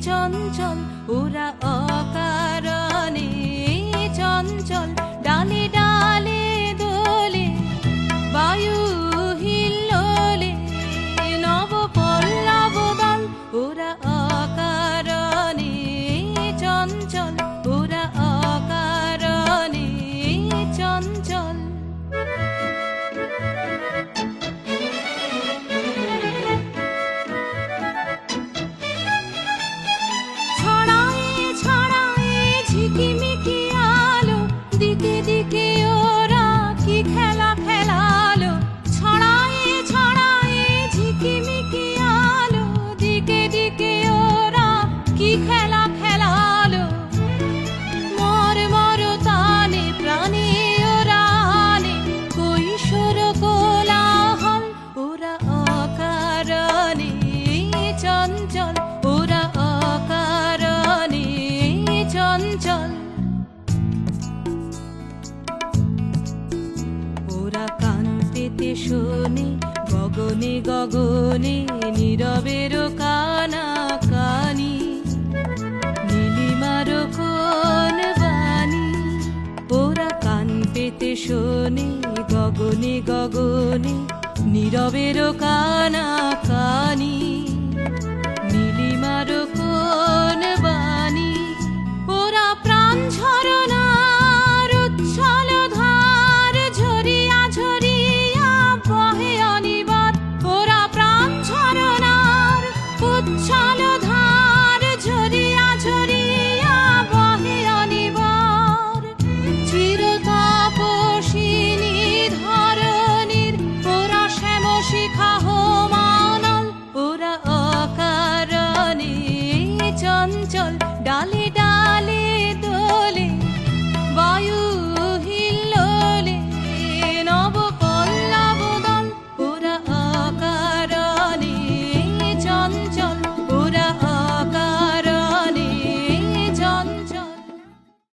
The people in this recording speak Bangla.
চঞ্চল ওরা অকারণে চঞ্চল ডালে ডালে দোলে বায়ু হিল্লোলে নব পল্লব দল ওরা অকারণে চঞ্চল ওরা অকারণে চঞ্চল ঝিকিমিকি আলো দিকে দিকে ওরা কি খেলা খেলালো ছড়ায়ে ছড়ায়ে ঝিকিমিকি আলো দিকে দিকে ওরা কি খেলা খেলালো মর মর তানে প্রাণে ওরা আনে কৈশোর কোলাহল ওরা অকারণে চঞ্চল ওরা অকারণে চঞ্চল ওরা কান পেতে শোনে গগনে গগনে নীরবের কানা কানি নীলিমার কোন বাণী ওরা কান পেতে শোনে গগনে গগনে নীরবের কানা কানি নীলিমার কোন বাণী ওরা প্রাণ ঝরনার উচ্ছল ধার ঝরিয়া ঝরিয়া বহে অনিবার ওরা প্রাণ ঝরনার উচ্ছল ধার ঝরিয়া ঝরিয়া বহে অনিবার চিরতাপসিনী ধরণীর ওরা শ্যাম শিখা হোমানল ওরা অকারণে চঞ্চল